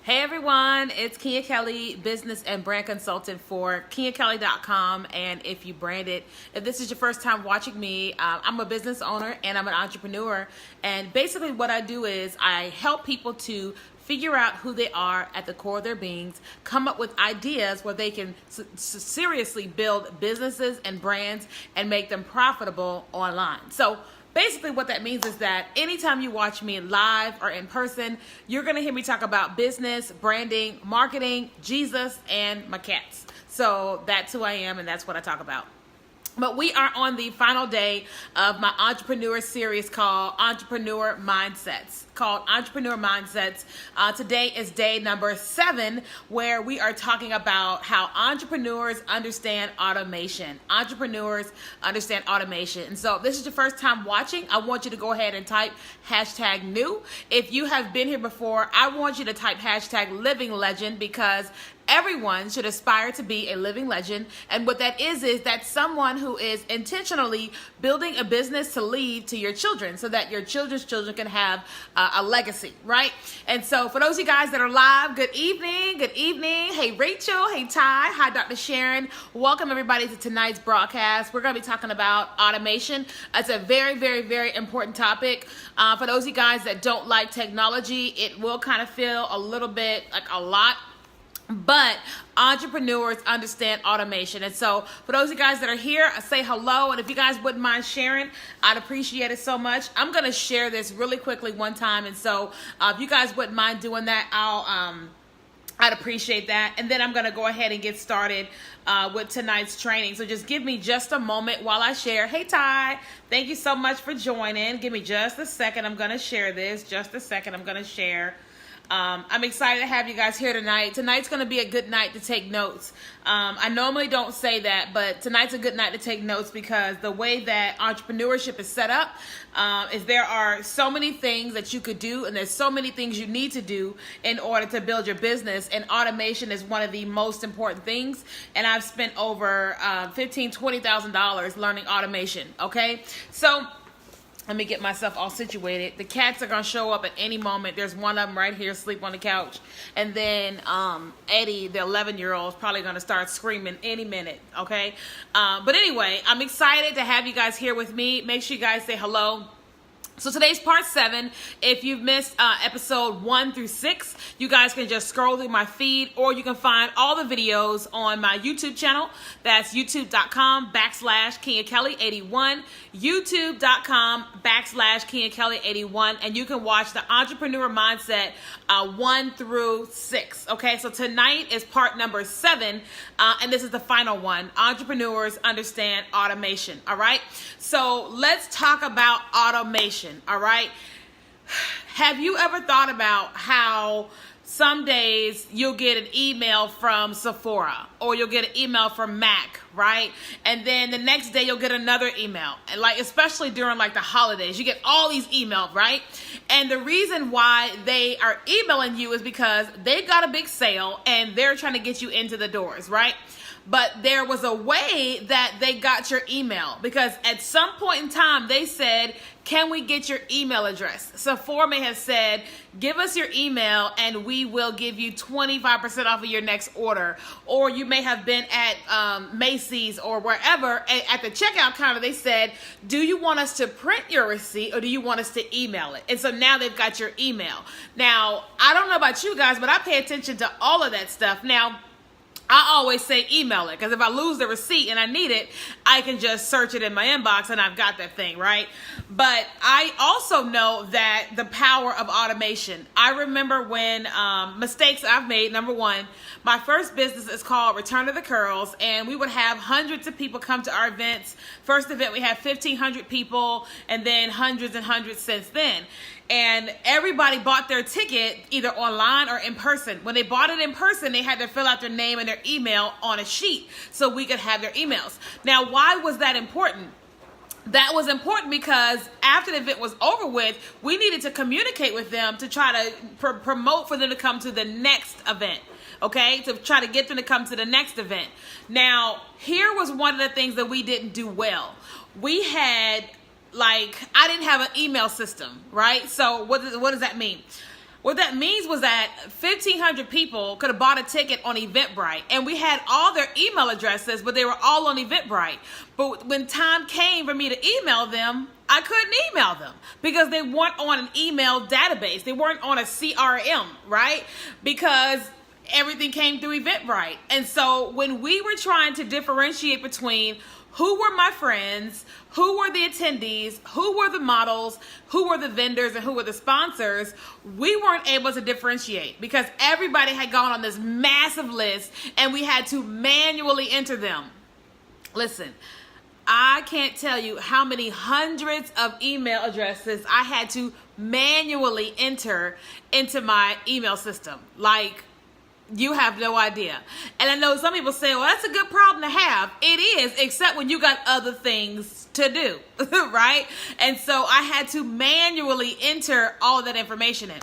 Hey everyone, it's Keenya Kelly, business and brand consultant for KenyaKelly.com. And if this is your first time watching me, I'm a business owner and I'm an entrepreneur. And basically what I do is I help people to figure out who they are at the core of their beings, come up with ideas where they can seriously build businesses and brands and make them profitable online. So basically what that means is that anytime you watch me live or in person, you're going to hear me talk about business, branding, marketing, Jesus, and my cats. So that's who I am and that's what I talk about. But we are on the final day of my entrepreneur series called Entrepreneur Mindsets. Today is day number 7, where we are talking about how entrepreneurs understand automation. And so if this is your first time watching, I want you to go ahead and type #new. If you have been here before, I want you to type #living legend, because everyone should aspire to be a living legend. And what that is that's someone who is intentionally building a business to leave to your children so that your children's children can have a legacy, right? And so for those of you guys that are live, good evening. Hey, Rachel. Hey, Ty. Hi, Dr. Sharon. Welcome, everybody, to tonight's broadcast. We're going to be talking about automation. It's a very, very, very important topic. For those of you guys that don't like technology, it will kind of feel a little bit like a lot. But entrepreneurs understand automation. And so for those of you guys that are here, I say hello. And if you guys wouldn't mind sharing, I'd appreciate it so much. I'm going to share this really quickly one time. And so if you guys wouldn't mind doing that, I'd appreciate that. And then I'm going to go ahead and get started with tonight's training. So just give me just a moment while I share. Hey, Ty, thank you so much for joining. Give me just a second. I'm going to share this. I'm excited to have you guys here tonight. Tonight's going to be a good night to take notes. I normally don't say that, but tonight's a good night to take notes because the way that entrepreneurship is set up is there are so many things that you could do, and there's so many things you need to do in order to build your business, and automation is one of the most important things. And I've spent over $15,000, $20,000 learning automation, okay? So let me get myself all situated. The cats are going to show up at any moment. There's one of them right here asleep on the couch. And then Eddie, the 11-year-old, is probably going to start screaming any minute, okay? But anyway, I'm excited to have you guys here with me. Make sure you guys say hello. So today's part 7. If you've missed episode 1 through 6, you guys can just scroll through my feed, or you can find all the videos on my YouTube channel. That's youtube.com/KenyaKelly81, youtube.com/KenyaKelly81, and you can watch the Entrepreneur Mindset 1 through 6. Okay, so tonight is part number 7, and this is the final one. Entrepreneurs understand automation. All right, so let's talk about automation. All right. Have you ever thought about how some days you'll get an email from Sephora, or you'll get an email from Mac, right? And then the next day you'll get another email, and like especially during like the holidays, you get all these emails, right? And the reason why they are emailing you is because they've got a big sale and they're trying to get you into the doors, right? But there was a way that they got your email, because at some point in time they said, can we get your email address? Sephora may have said, give us your email and we will give you 25% off of your next order. Or you may have been at Macy's or wherever. At the checkout counter, they said, do you want us to print your receipt or do you want us to email it? And so now they've got your email. Now, I don't know about you guys, but I pay attention to all of that stuff. Now, I always say email it, because if I lose the receipt and I need it, I can just search it in my inbox and I've got that thing, right? But I also know that the power of automation. I remember when mistakes I've made. Number one, my first business is called Return to the Curls, and we would have hundreds of people come to our events. First event, we had 1,500 people, and then hundreds and hundreds since then. And everybody bought their ticket either online or in person. When they bought it in person, they had to fill out their name and their email on a sheet so we could have their emails. Now, why was that important? That was important because after the event was over with, we needed to communicate with them to try to promote for them to come to the next event. Okay, to try to get them to come to the next event. Now, here was one of the things that we didn't do well. We had, I didn't have an email system, right? So what does that mean? What that means was that 1,500 people could have bought a ticket on Eventbrite, and we had all their email addresses, but they were all on Eventbrite. But when time came for me to email them, I couldn't email them because they weren't on an email database. They weren't on a CRM, right? Because everything came through Eventbrite. And so when we were trying to differentiate between who were my friends, who were the attendees, who were the models, who were the vendors, and who were the sponsors, we weren't able to differentiate because everybody had gone on this massive list and we had to manually enter them. Listen, I can't tell you how many hundreds of email addresses I had to manually enter into my email system. Like, you have no idea. And I know some people say, well, that's a good problem to have. It is, except when you got other things to do, right? And so I had to manually enter all of that information in.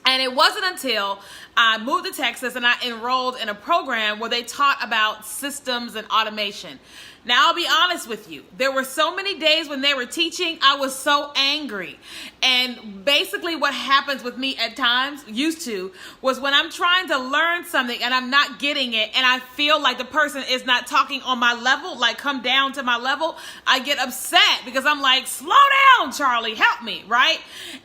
And it wasn't until I moved to Texas and I enrolled in a program where they taught about systems and automation. Now, I'll be honest with you. There were so many days when they were teaching, I was so angry. And basically what happens with me at times, used to, was when I'm trying to learn something and I'm not getting it and I feel like the person is not talking on my level, like come down to my level, I get upset because I'm like, slow down, Charlie, help me, right?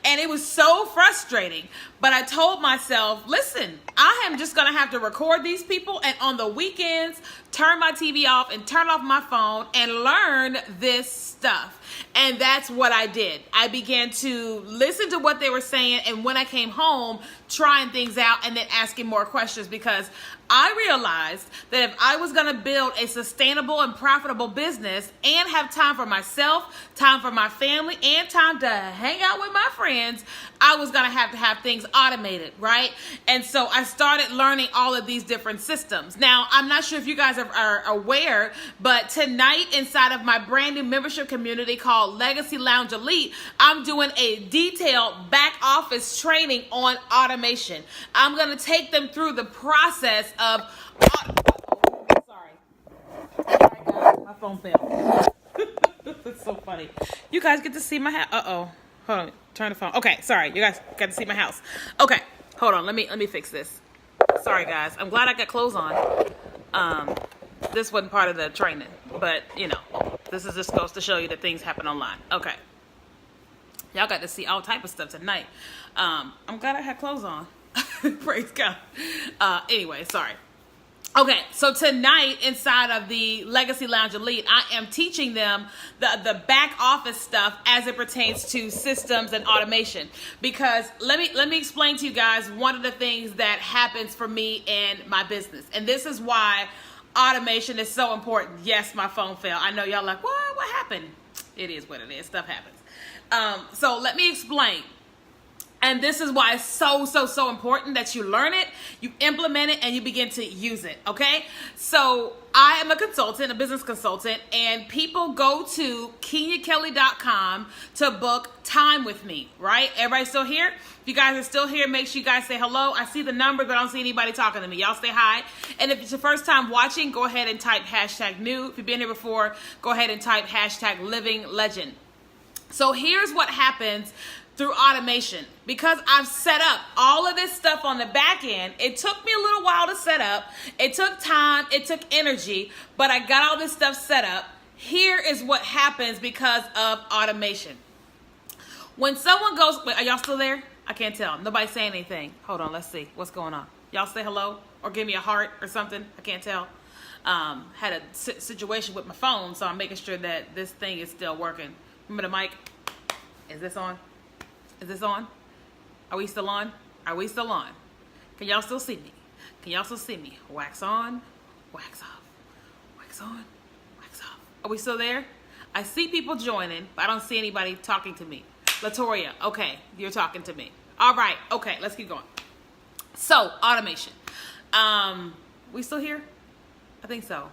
And it was so frustrating. But I told myself, listen, I am just going to have to record these people and on the weekends, turn my TV off and turn off my phone and learn this stuff. And that's what I did. I began to listen to what they were saying, and when I came home, trying things out and then asking more questions, because I realized that if I was going to build a sustainable and profitable business and have time for myself, time for my family, and time to hang out with my friends, I was going to have things automated, right? And so I started learning all of these different systems. Now, I'm not sure if you guys are aware, but tonight inside of my brand new membership community called Legacy Lounge Elite, I'm doing a detailed back office training on automation. I'm going to take them through the process of sorry guys, my phone fell. It's so funny. You guys get to see my house. Hold on, turn the phone. Okay, sorry, you guys got to see my house. Okay, hold on, let me fix this. Sorry guys, I'm glad I got clothes on. This wasn't part of the training, but you know, this is just supposed to show you that things happen online. Okay, y'all got to see all type of stuff tonight. I'm glad I had clothes on. Praise God. Anyway, sorry. Okay, so tonight inside of the Legacy Lounge Elite, I am teaching them the back office stuff as it pertains to systems and automation. Because let me explain to you guys one of the things that happens for me in my business. And this is why automation is so important. Yes, my phone fell. I know y'all like, what happened? It is what it is. Stuff happens. So let me explain. And this is why it's so important that you learn it, you implement it, and you begin to use it, okay? So I am a consultant, a business consultant, and people go to KeenyaKelly.com to book time with me, right? Everybody still here? If you guys are still here, make sure you guys say hello. I see the numbers, but I don't see anybody talking to me. Y'all say hi. And if it's your first time watching, go ahead and type #new. If you've been here before, go ahead and type #livinglegend. So here's what happens through automation. Because I've set up all of this stuff on the back end, it took me a little while to set up. It took time, it took energy, but I got all this stuff set up. Here is what happens because of automation. When someone goes, wait, are y'all still there? I can't tell. Nobody's saying anything. Hold on, let's see what's going on. Y'all say hello or give me a heart or something. I can't tell. Had a situation with my phone, so I'm making sure that this thing is still working. Remember the mic? Is this on? Is this on? Are we still on? Are we still on? Can y'all still see me? Can y'all still see me? Wax on, wax off. Wax on, wax off. Are we still there? I see people joining, but I don't see anybody talking to me. Latoria, okay, you're talking to me. All right, okay, let's keep going. So, automation. We still here? I think so.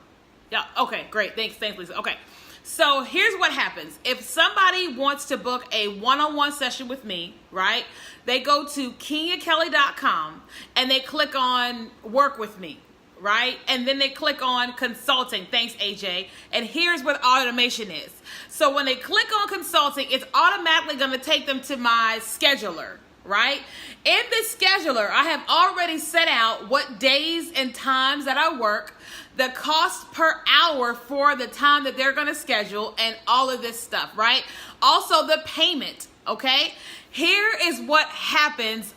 Yeah, okay, great. Thanks, Lisa. Okay. So here's what happens. If somebody wants to book a one-on-one session with me, right, they go to KeenyaKelly.com and they click on work with me, right? And then they click on consulting. Thanks, AJ. And here's what automation is. So when they click on consulting, it's automatically going to take them to my scheduler, right? In this scheduler, I have already set out what days and times that I work, the cost per hour for the time that they're going to schedule, and all of this stuff, right? Also the payment, okay? Here is what happens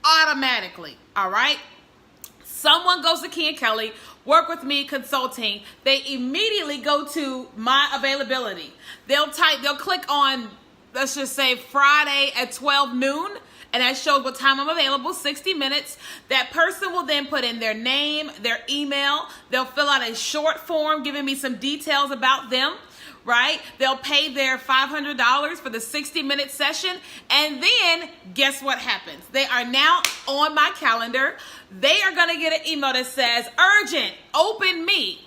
automatically, all right? Someone goes to Keenya Kelly, work with me consulting. They immediately go to my availability. They'll click on, let's just say Friday at 12 noon, and that shows what time I'm available, 60 minutes. That person will then put in their name, their email. They'll fill out a short form giving me some details about them, right? They'll pay their $500 for the 60-minute session. And then guess what happens? They are now on my calendar. They are going to get an email that says, urgent, open me.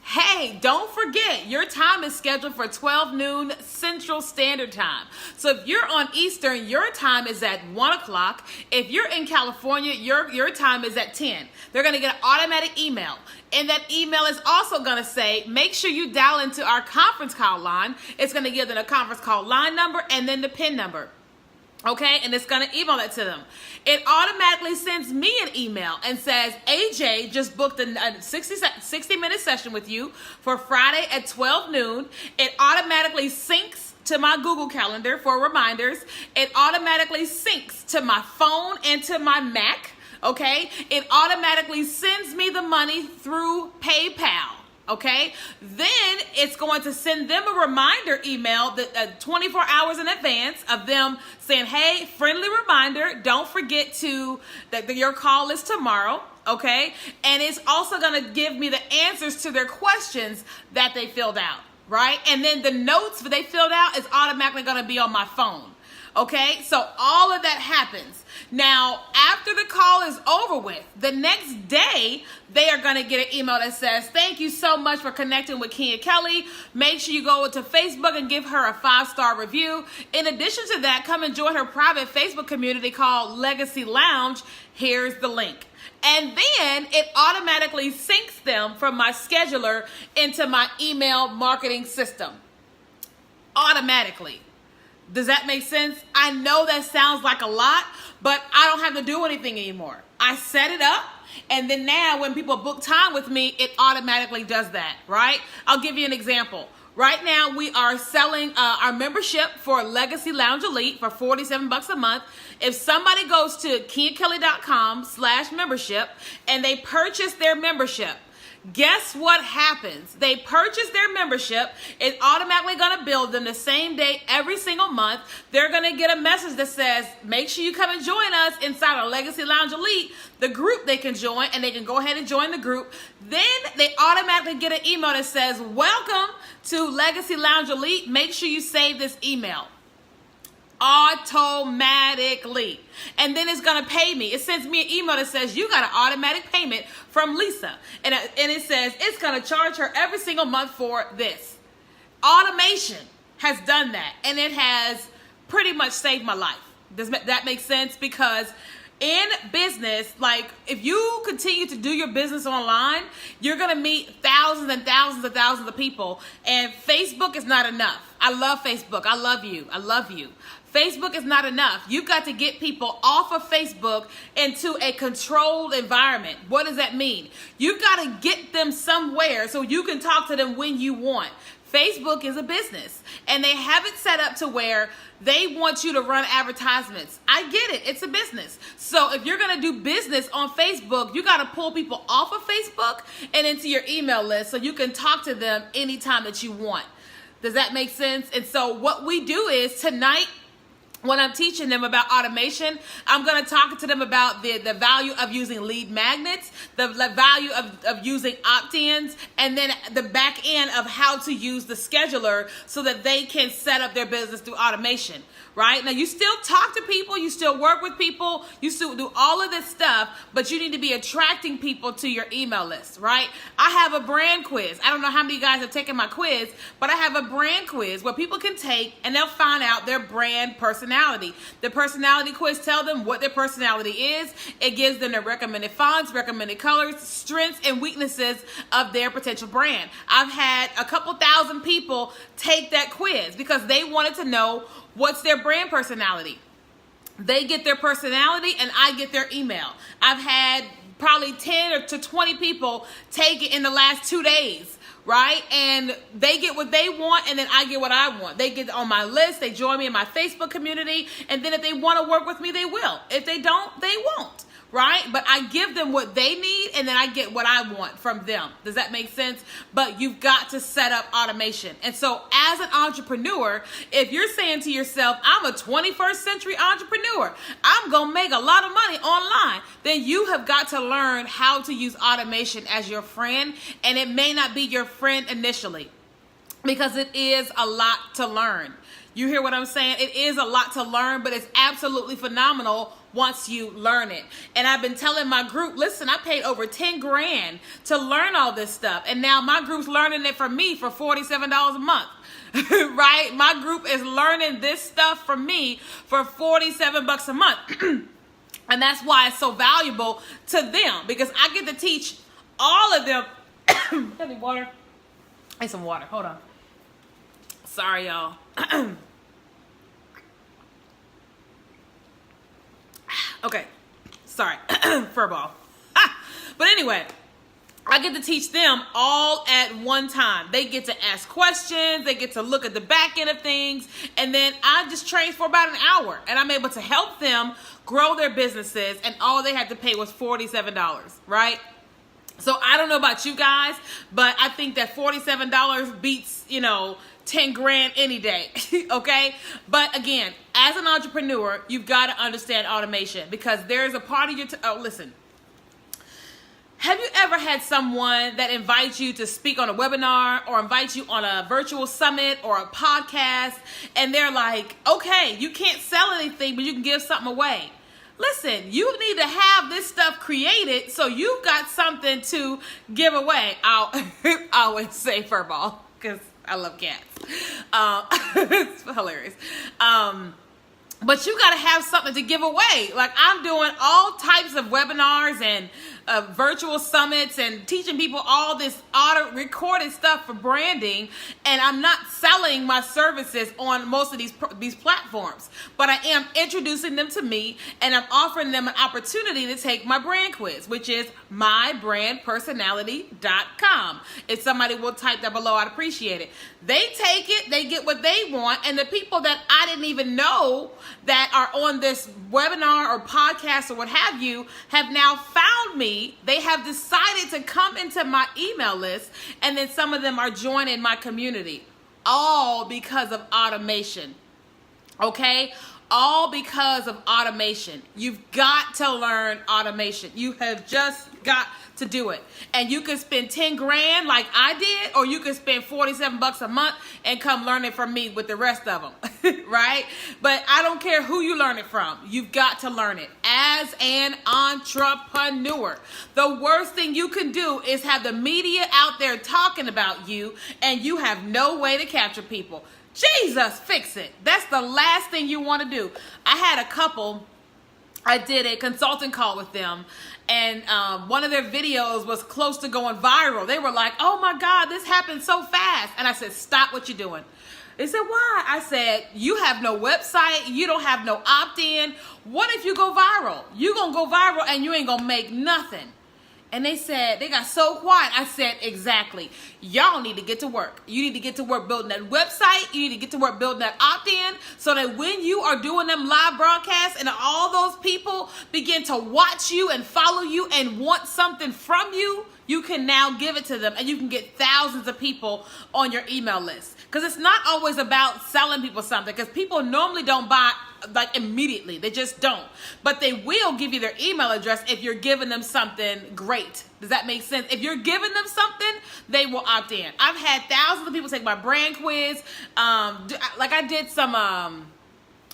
Hey, don't forget, your time is scheduled for 12 noon Central Standard Time. So if you're on Eastern, your time is at 1 o'clock. If you're in California, your time is at 10. They're going to get an automatic email. And that email is also going to say, make sure you dial into our conference call line. It's going to give them a conference call line number and then the PIN number. Okay, and it's going to email that to them. It automatically sends me an email and says, AJ just booked a 60-minute session with you for Friday at 12 noon. It automatically syncs to my Google Calendar for reminders. It automatically syncs to my phone and to my Mac. Okay, it automatically sends me the money through PayPal. Okay, then it's going to send them a reminder email that 24 hours in advance of them saying, hey, friendly reminder, don't forget that your call is tomorrow. Okay, and it's also going to give me the answers to their questions that they filled out, right? And then the notes that they filled out is automatically going to be on my phone. Okay, so all of that happens. Now, after the call is over with, the next day, they are going to get an email that says, thank you so much for connecting with Keenya Kelly. Make sure you go to Facebook and give her a 5-star review. In addition to that, come and join her private Facebook community called Legacy Lounge. Here's the link. And then it automatically syncs them from my scheduler into my email marketing system. Automatically. Does that make sense? I know that sounds like a lot, but I don't have to do anything anymore. I set it up, and then now when people book time with me, it automatically does that, right? I'll give you an example. Right now, we are selling our membership for Legacy Lounge Elite for $47 a month. If somebody goes to KenyaKelly.com/membership and they purchase their membership, guess what happens? They purchase their membership. It's automatically going to bill them the same day every single month. They're going to get a message that says, make sure you come and join us inside our Legacy Lounge Elite, the group they can join, and they can go ahead and join the group. Then they automatically get an email that says, welcome to Legacy Lounge Elite. Make sure you save this email. Automatically. And then it's going to pay me. It sends me an email that says you got an automatic payment from Lisa. And it says it's going to charge her every single month for this. Automation has done that. And it has pretty much saved my life. Does that make sense? Because in business, like if you continue to do your business online, you're going to meet thousands and thousands and thousands of people. And Facebook is not enough. I love Facebook. I love you. I love you. Facebook is not enough. You've got to get people off of Facebook into a controlled environment. What does that mean? You've got to get them somewhere so you can talk to them when you want. Facebook is a business, and they have it set up to where they want you to run advertisements. I get it. It's a business. So if you're going to do business on Facebook, you got to pull people off of Facebook and into your email list so you can talk to them anytime that you want. Does that make sense? And so what we do is tonight, when I'm teaching them about automation, I'm going to talk to them about the value of using lead magnets, the value of using opt-ins, and then the back end of how to use the scheduler so that they can set up their business through automation, right? Now, you still talk to people, you still work with people, you still do all of this stuff, but you need to be attracting people to your email list, right? I have a brand quiz. I don't know how many of you guys have taken my quiz, but I have a brand quiz where people can take and they'll find out their brand personality. The personality quiz tells them what their personality is. It gives them their recommended fonts, recommended colors, strengths, and weaknesses of their potential brand. I've had a couple thousand people take that quiz because they wanted to know what's their brand personality. They get their personality and I get their email. I've had probably 10 to 20 people take it in the last 2 days, right? And they get what they want, and then I get what I want. They get on my list, they join me in my Facebook community, and then if they want to work with me, they will. If they don't, they won't, right? But I give them what they need, and then I get what I want from them. Does that make sense? But you've got to set up automation. And so as an entrepreneur, if you're saying to yourself, I'm a 21st century entrepreneur, I'm going to make a lot of money online, then you have got to learn how to use automation as your friend. And it may not be your friend initially, because it is a lot to learn. You hear what I'm saying? It is a lot to learn, but it's absolutely phenomenal once you learn it. And I've been telling my group, listen, I paid over 10 grand to learn all this stuff. And now my group's learning it from me for $47 a month. Right? My group is learning this stuff from me for $47 a month. And that's why it's so valuable to them, because I get to teach all of them. Any water? I need some water. Hold on. Sorry, y'all. Okay. Sorry. Furball. But anyway, I get to teach them all at one time. They get to ask questions. They get to look at the back end of things. And then I just train for about an hour. And I'm able to help them grow their businesses. And all they had to pay was $47, right? So I don't know about you guys, but I think that $47 beats, 10 grand any day. Okay. But again, as an entrepreneur, you've got to understand automation, because there's a part of your, listen, have you ever had someone that invites you to speak on a webinar or invites you on a virtual summit or a podcast, and they're like, okay, you can't sell anything, but you can give something away. Listen, you need to have this stuff created so you've got something to give away. I always say furball because I love cats. It's hilarious. But you got to have something to give away. Like, I'm doing all types of webinars and virtual summits and teaching people all this auto-recorded stuff for branding, and I'm not selling my services on most of these platforms. But I am introducing them to me, and I'm offering them an opportunity to take my brand quiz, which is mybrandpersonality.com. If somebody will type that below, I'd appreciate it. They take it, they get what they want, and the people that I didn't even know that are on this webinar or podcast or what have you have now found me. They have decided to come into my email list, and then some of them are joining my community, all because of automation. Okay? All because of automation. You've got to learn automation. You have just got to do it. And you can spend 10 grand like I did, or you can spend $47 a month and come learn it from me with the rest of them. Right? But I don't care who you learn it from. You've got to learn it as an entrepreneur. The worst thing you can do is have the media out there talking about you, and you have no way to capture people. Jesus, fix it. That's the last thing you want to do. I had a couple, I did a consulting call with them, and one of their videos was close to going viral. They were like, oh my God, this happened so fast. And I said, stop what you're doing. They said, why? I said, you have no website. You don't have no opt-in. What if you go viral? You're going to go viral and you ain't going to make nothing. And they said, they got so quiet. I said, exactly. Y'all need to get to work. You need to get to work building that website. You need to get to work building that opt-in, so that when you are doing them live broadcasts and all those people begin to watch you and follow you and want something from you, you can now give it to them, and you can get thousands of people on your email list. Because it's not always about selling people something, because people normally don't buy like immediately. They just don't. But they will give you their email address if you're giving them something great. Does that make sense? If you're giving them something, they will opt in. I've had thousands of people take my brand quiz. Like I did some...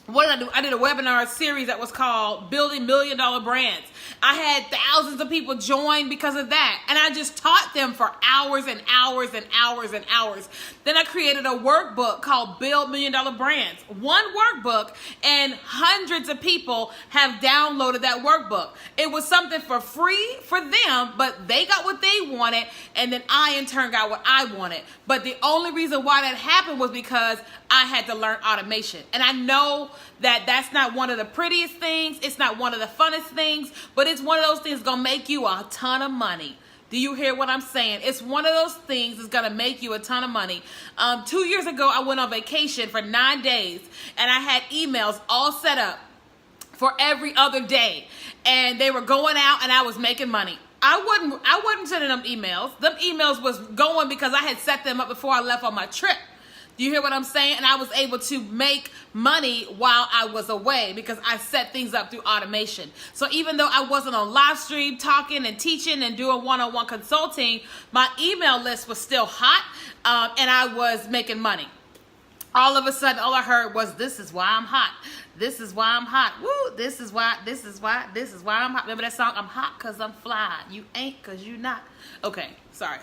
what did I do? I did a webinar series that was called Building $1 Million Brands. I had thousands of people join because of that. And I just taught them for hours and hours and hours and hours. Then I created a workbook called Build $1 Million Brands. One workbook, and hundreds of people have downloaded that workbook. It was something for free for them, but they got what they wanted, and then I in turn got what I wanted. But the only reason why that happened was because I had to learn automation. And I know that that's not one of the prettiest things. It's not one of the funnest things, but it's one of those things gonna make you a ton of money. Do you hear what I'm saying? It's one of those things that's gonna make you a ton of money. 2 years ago, I went on vacation for 9 days, and I had emails all set up for every other day, and they were going out, and I was making money. I wasn't sending them emails. Them emails was going because I had set them up before I left on my trip. Do you hear what I'm saying? And I was able to make money while I was away because I set things up through automation. So even though I wasn't on live stream talking and teaching and doing one-on-one consulting, my email list was still hot, and I was making money. All of a sudden, all I heard was, "This is why I'm hot. This is why I'm hot. Woo, this is why I'm hot." Remember that song? I'm hot because I'm fly. You ain't because you not. Okay, sorry.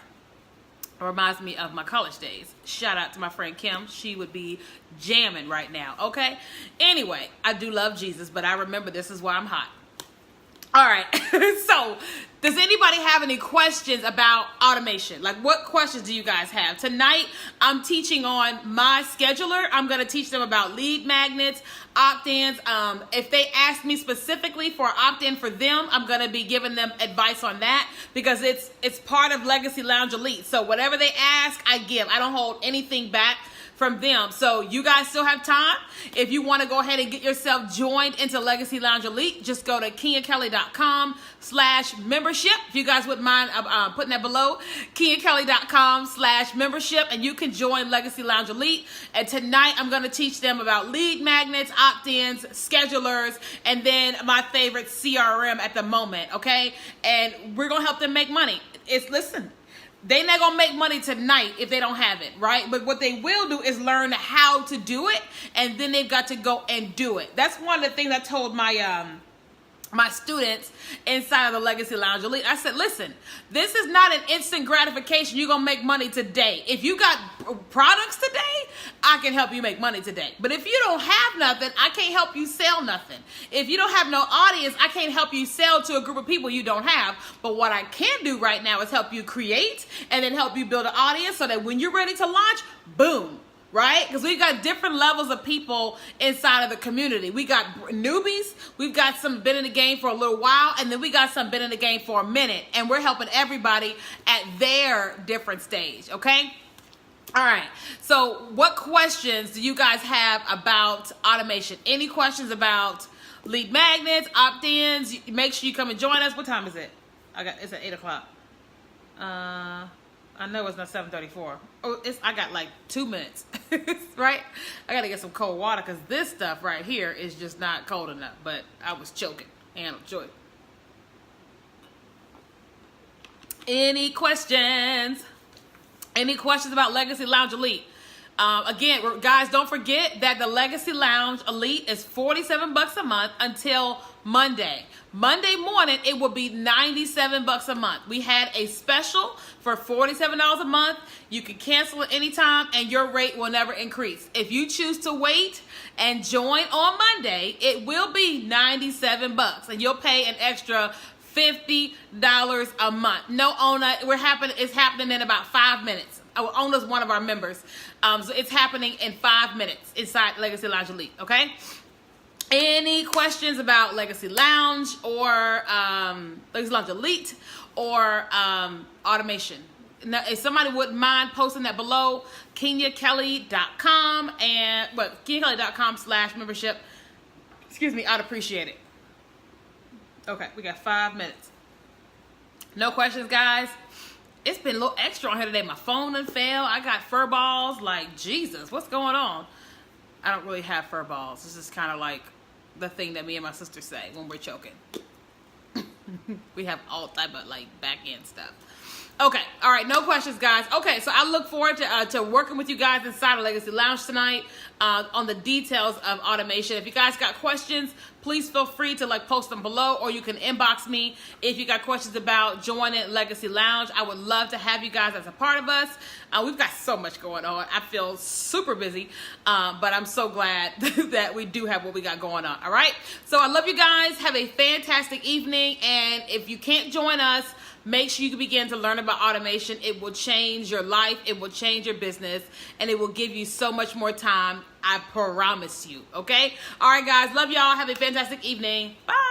It reminds me of my college days. Shout out to my friend Kim. She would be jamming right now, okay? Anyway, I do love Jesus, but I remember this is why I'm hot. All right, so does anybody have any questions about automation? Like, what questions do you guys have? Tonight, I'm teaching on my scheduler. I'm going to teach them about lead magnets, opt-ins. If they ask me specifically for opt-in for them, I'm going to be giving them advice on that because it's part of Legacy Lounge Elite. So whatever they ask, I give. I don't hold anything back from them. So you guys still have time. If you want to go ahead and get yourself joined into Legacy Lounge Elite, just go to KenyaKelly.com/membership. If you guys wouldn't mind putting that below, KenyaKelly.com/membership, and you can join Legacy Lounge Elite. And tonight I'm going to teach them about lead magnets, opt-ins, schedulers, and then my favorite CRM at the moment, okay? And we're going to help them make money. Listen, they're not going to make money tonight if they don't have it, right? But what they will do is learn how to do it, and then they've got to go and do it. That's one of the things I told my my students inside of the Legacy Lounge Elite. I said, listen, this is not an instant gratification. You're going to make money today. If you got products today, I can help you make money today. But if you don't have nothing, I can't help you sell nothing. If you don't have no audience, I can't help you sell to a group of people you don't have. But what I can do right now is help you create and then help you build an audience so that when you're ready to launch, boom. Right? Because we've got different levels of people inside of the community. We got newbies, we've got some been in the game for a little while, and then we got some been in the game for a minute. And we're helping everybody at their different stage, okay? All right, so what questions do you guys have about automation? Any questions about lead magnets, opt-ins? Make sure you come and join us. What time is it? It's at 8 o'clock. I know it's not 7:34. Oh, I got like 2 minutes, right? I got to get some cold water because this stuff right here is just not cold enough. But I was choking and enjoyed. Any questions? Any questions about Legacy Lounge Elite? Again, guys, don't forget that the Legacy Lounge Elite is $47 a month until Monday. Monday morning, it will be $97 a month. We had a special for $47 a month. You can cancel it anytime, and your rate will never increase. If you choose to wait and join on Monday, it will be $97, and you'll pay an extra $50 a month. No, Ona, it's happening in about 5 minutes. Ona's one of our members. So it's happening in 5 minutes inside Legacy Lounge Elite, okay? Any questions about Legacy Lounge or Legacy Lounge Elite or automation? Now, if somebody wouldn't mind posting that below, KenyaKelly.com and KenyaKelly.com/membership. Excuse me, I'd appreciate it. Okay, we got 5 minutes. No questions, guys. It's been a little extra on here today. My phone done fell. I got fur balls. Like, Jesus, what's going on? I don't really have fur balls. This is kind of like the thing that me and my sister say when we're choking. We have all type of like back end stuff. Okay, all right, no questions, guys. Okay, so I look forward to working with you guys inside of Legacy Lounge tonight on the details of automation. If you guys got questions, please feel free to post them below, or you can inbox me if you got questions about joining Legacy Lounge. I would love to have you guys as a part of us. We've got so much going on. I feel super busy, but I'm so glad that we do have what we got going on. All right, so I love you guys. Have a fantastic evening, and if you can't join us, Make sure you begin to learn about automation. It will change your life. It will change your business, and it will give you so much more time. I promise you. Okay? All right, guys. Love y'all. Have a fantastic evening. Bye.